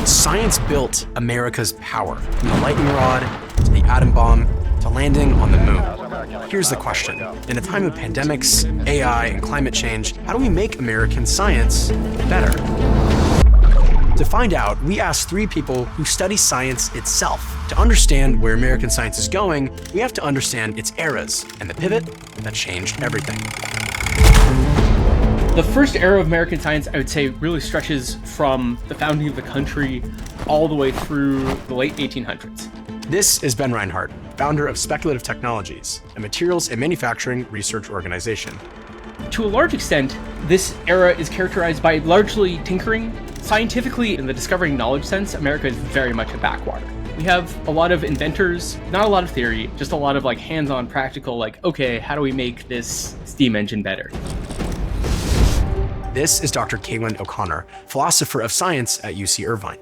Science built America's power, from the lightning rod to the atom bomb to landing on the moon. Here's the question. In a time of pandemics, AI, and climate change, how do we make American science better? To find out, we asked 3 people who study science itself. To understand where American science is going, we have to understand its eras and the pivot that changed everything. The first era of American science, I would say, really stretches from the founding of the country all the way through the late 1800s. This is Ben Reinhardt, founder of Speculative Technologies, a materials and manufacturing research organization. To a large extent, this era is characterized by largely tinkering. Scientifically, in the discovering knowledge sense, America is very much a backwater. We have a lot of inventors, not a lot of theory, just a lot of hands-on practical, okay, how do we make this steam engine better? This is Dr. Caitlin O'Connor, philosopher of science at UC Irvine.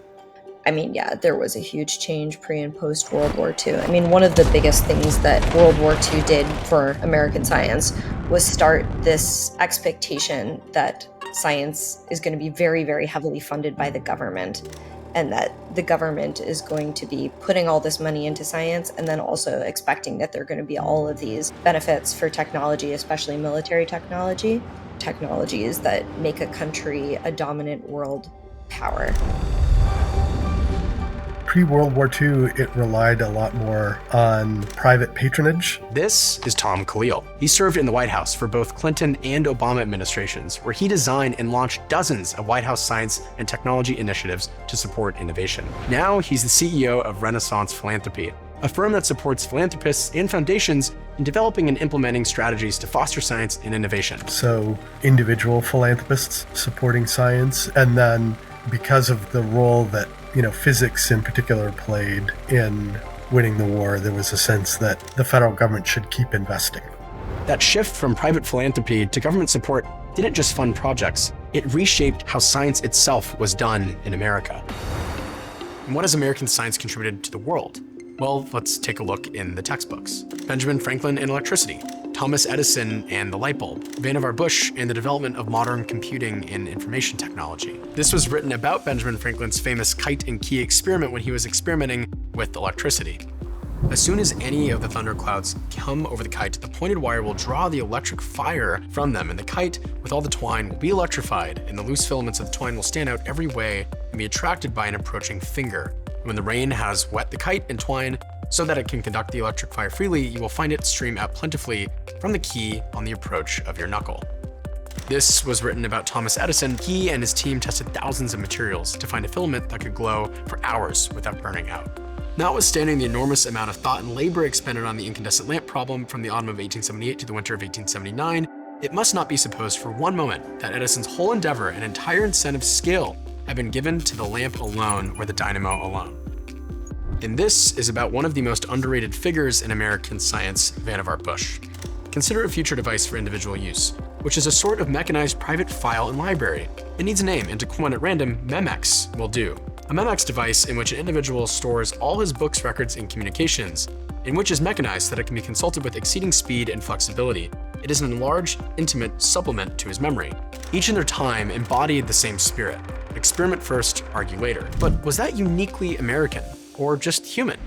There was a huge change pre and post World War II. One of the biggest things that World War II did for American science was start this expectation that science is going to be very, very heavily funded by the government, and that the government is going to be putting all this money into science, and then also expecting that there are going to be all of these benefits for technology, especially military technologies that make a country a dominant world power. Pre-World War II, it relied a lot more on private patronage. This is Tom Khalil. He served in the White House for both Clinton and Obama administrations, where he designed and launched dozens of White House science and technology initiatives to support innovation. Now he's the CEO of Renaissance Philanthropy, a firm that supports philanthropists and foundations in developing and implementing strategies to foster science and innovation. So individual philanthropists supporting science, and then because of the role that physics in particular played in winning the war, there was a sense that the federal government should keep investing. That shift from private philanthropy to government support didn't just fund projects, it reshaped how science itself was done in America. And what has American science contributed to the world? Well, let's take a look in the textbooks. Benjamin Franklin and electricity, Thomas Edison and the light bulb, Vannevar Bush and the development of modern computing and information technology. This was written about Benjamin Franklin's famous kite and key experiment when he was experimenting with electricity. As soon as any of the thunderclouds come over the kite, the pointed wire will draw the electric fire from them, and the kite with all the twine will be electrified, and the loose filaments of the twine will stand out every way and be attracted by an approaching finger. When the rain has wet the kite and twine so that it can conduct the electric fire freely, you will find it stream out plentifully from the key on the approach of your knuckle. This was written about Thomas Edison. He and his team tested thousands of materials to find a filament that could glow for hours without burning out. Notwithstanding the enormous amount of thought and labor expended on the incandescent lamp problem from the autumn of 1878 to the winter of 1879, it must not be supposed for one moment that Edison's whole endeavor and entire incentive skill have been given to the lamp alone or the dynamo alone. And this is about one of the most underrated figures in American science, Vannevar Bush. Consider a future device for individual use, which is a sort of mechanized private file and library. It needs a name, and to coin at random, Memex will do. A Memex device in which an individual stores all his books, records, and communications, in which is mechanized so that it can be consulted with exceeding speed and flexibility. It is an enlarged, intimate supplement to his memory. Each in their time embodied the same spirit. Experiment first, argue later. But was that uniquely American, or just human?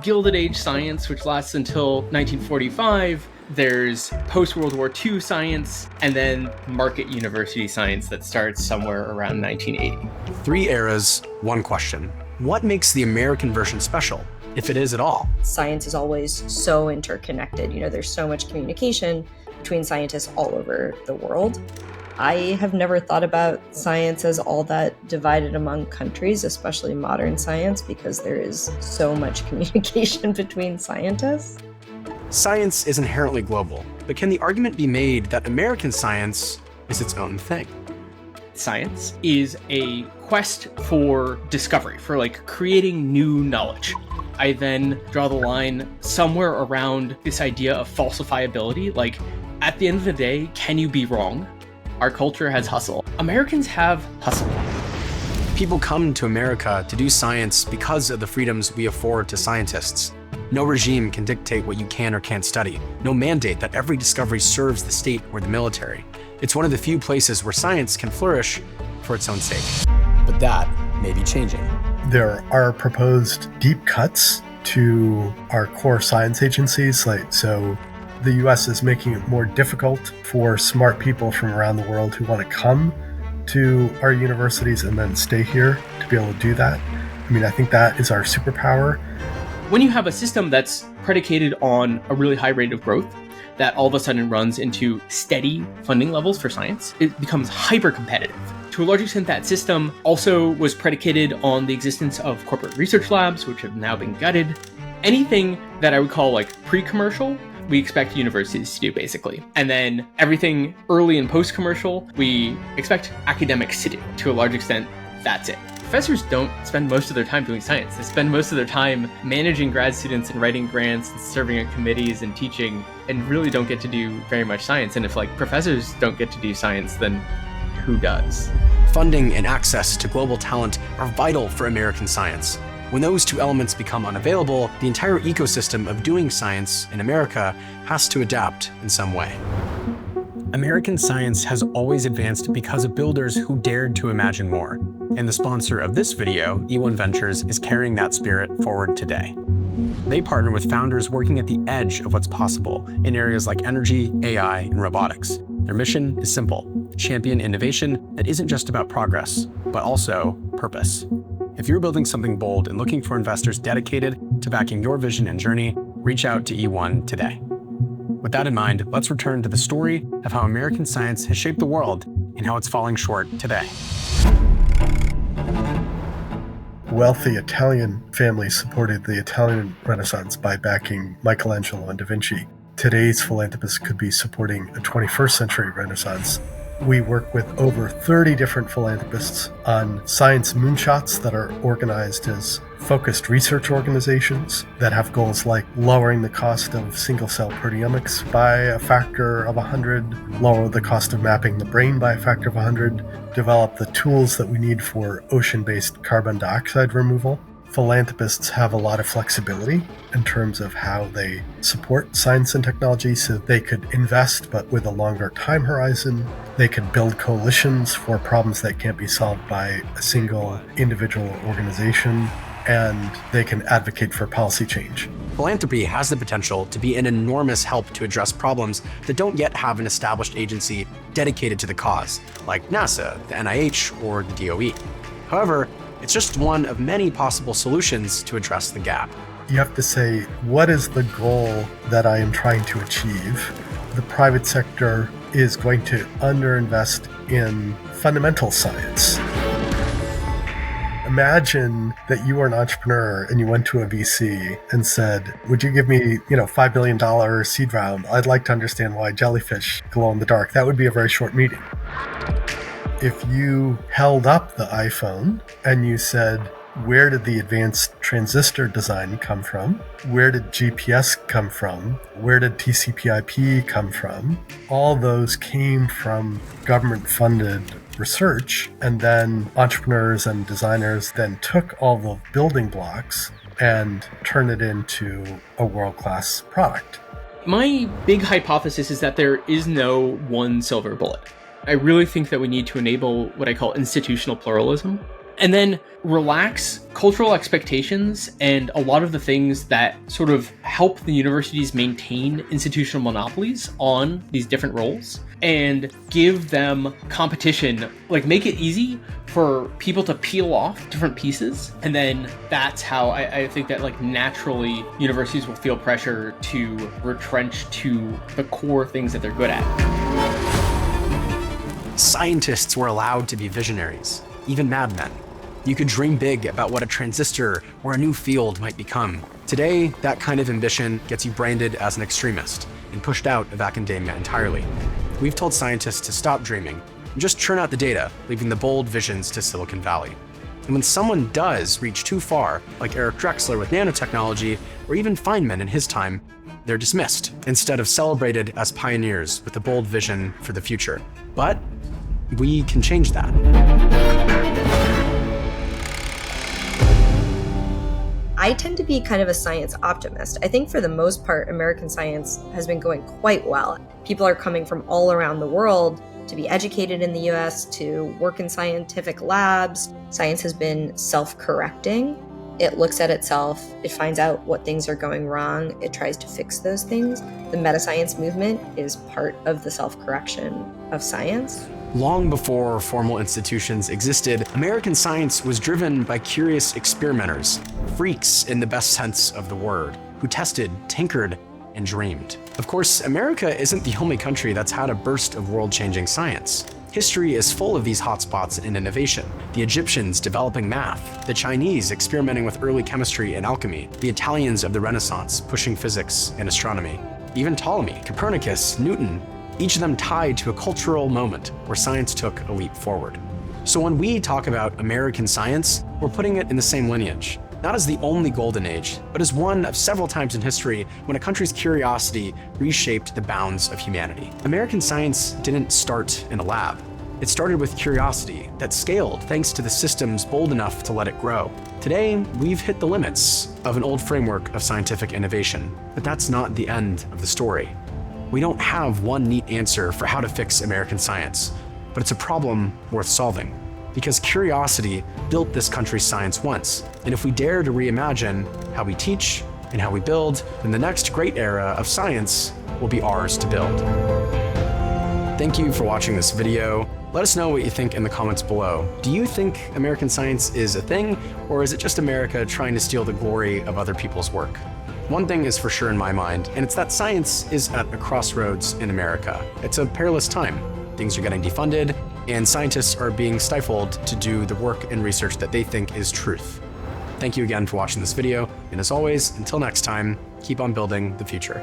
Gilded Age science, which lasts until 1945. There's post-World War II science, and then market university science that starts somewhere around 1980. 3 eras, 1 question. What makes the American version special, if it is at all? Science is always so interconnected. There's so much communication between scientists all over the world. I have never thought about science as all that divided among countries, especially modern science, because there is so much communication between scientists. Science is inherently global, but can the argument be made that American science is its own thing? Science is a quest for discovery, for creating new knowledge. I then draw the line somewhere around this idea of falsifiability. At the end of the day, can you be wrong? Our culture has hustle. Americans have hustle. People come to America to do science because of the freedoms we afford to scientists. No regime can dictate what you can or can't study. No mandate that every discovery serves the state or the military. It's one of the few places where science can flourish for its own sake. But that may be changing. There are proposed deep cuts to our core science agencies. So the US is making it more difficult for smart people from around the world who want to come to our universities and then stay here to be able to do that. I mean, I think that is our superpower. When you have a system that's predicated on a really high rate of growth, that all of a sudden runs into steady funding levels for science, it becomes hyper competitive. To a large extent, that system also was predicated on the existence of corporate research labs, which have now been gutted. Anything that I would call like pre-commercial, we expect universities to do, basically. And then everything early and post-commercial, we expect academics to do. To a large extent, that's it. Professors don't spend most of their time doing science. They spend most of their time managing grad students and writing grants and serving on committees and teaching, and really don't get to do very much science. And if professors don't get to do science, then who does? Funding and access to global talent are vital for American science. When those two elements become unavailable, the entire ecosystem of doing science in America has to adapt in some way. American science has always advanced because of builders who dared to imagine more. And the sponsor of this video, E1 Ventures, is carrying that spirit forward today. They partner with founders working at the edge of what's possible in areas like energy, AI, and robotics. Their mission is simple: champion innovation that isn't just about progress, but also purpose. If you're building something bold and looking for investors dedicated to backing your vision and journey, reach out to E1 today. With that in mind, let's return to the story of how American science has shaped the world and how it's falling short today. Wealthy Italian families supported the Italian Renaissance by backing Michelangelo and Da Vinci. Today's philanthropists could be supporting a 21st century Renaissance. We work with over 30 different philanthropists on science moonshots that are organized as focused research organizations that have goals like lowering the cost of single-cell proteomics by a factor of 100, lower the cost of mapping the brain by a factor of 100, develop the tools that we need for ocean-based carbon dioxide removal. Philanthropists have a lot of flexibility in terms of how they support science and technology, so they could invest but with a longer time horizon. They could build coalitions for problems that can't be solved by a single individual organization, and they can advocate for policy change. Philanthropy has the potential to be an enormous help to address problems that don't yet have an established agency dedicated to the cause, like NASA, the NIH, or the DOE. However, it's just one of many possible solutions to address the gap. You have to say, what is the goal that I am trying to achieve? The private sector is going to underinvest in fundamental science. Imagine that you were an entrepreneur and you went to a VC and said, would you give me, $5 billion seed round? I'd like to understand why jellyfish glow in the dark. That would be a very short meeting. If you held up the iPhone and you said, where did the advanced transistor design come from? Where did GPS come from? Where did TCP/IP come from? All those came from government-funded research, and then entrepreneurs and designers then took all the building blocks and turned it into a world-class product. My big hypothesis is that there is no one silver bullet. I really think that we need to enable what I call institutional pluralism, and then relax cultural expectations and a lot of the things that sort of help the universities maintain institutional monopolies on these different roles, and give them competition, make it easy for people to peel off different pieces. And then that's how I think that naturally universities will feel pressure to retrench to the core things that they're good at. Scientists were allowed to be visionaries, even madmen. You could dream big about what a transistor or a new field might become. Today, that kind of ambition gets you branded as an extremist and pushed out of academia entirely. We've told scientists to stop dreaming and just churn out the data, leaving the bold visions to Silicon Valley. And when someone does reach too far, like Eric Drexler with nanotechnology, or even Feynman in his time, they're dismissed, instead of celebrated as pioneers with a bold vision for the future. But we can change that. I tend to be kind of a science optimist. I think for the most part, American science has been going quite well. People are coming from all around the world to be educated in the US, to work in scientific labs. Science has been self-correcting. It looks at itself, it finds out what things are going wrong, it tries to fix those things. The meta-science movement is part of the self-correction of science. Long before formal institutions existed, American science was driven by curious experimenters, freaks in the best sense of the word, who tested, tinkered, and dreamed. Of course, America isn't the only country that's had a burst of world-changing science. History is full of these hotspots in innovation. The Egyptians developing math, the Chinese experimenting with early chemistry and alchemy, the Italians of the Renaissance pushing physics and astronomy, even Ptolemy, Copernicus, Newton, each of them tied to a cultural moment where science took a leap forward. So when we talk about American science, we're putting it in the same lineage, not as the only golden age, but as one of several times in history when a country's curiosity reshaped the bounds of humanity. American science didn't start in a lab. It started with curiosity that scaled thanks to the systems bold enough to let it grow. Today, we've hit the limits of an old framework of scientific innovation, but that's not the end of the story. We don't have one neat answer for how to fix American science, but it's a problem worth solving. Because curiosity built this country's science once, and if we dare to reimagine how we teach and how we build, then the next great era of science will be ours to build. Thank you for watching this video. Let us know what you think in the comments below. Do you think American science is a thing, or is it just America trying to steal the glory of other people's work? One thing is for sure in my mind, and it's that science is at a crossroads in America. It's a perilous time. Things are getting defunded, and scientists are being stifled to do the work and research that they think is truth. Thank you again for watching this video, and as always, until next time, keep on building the future.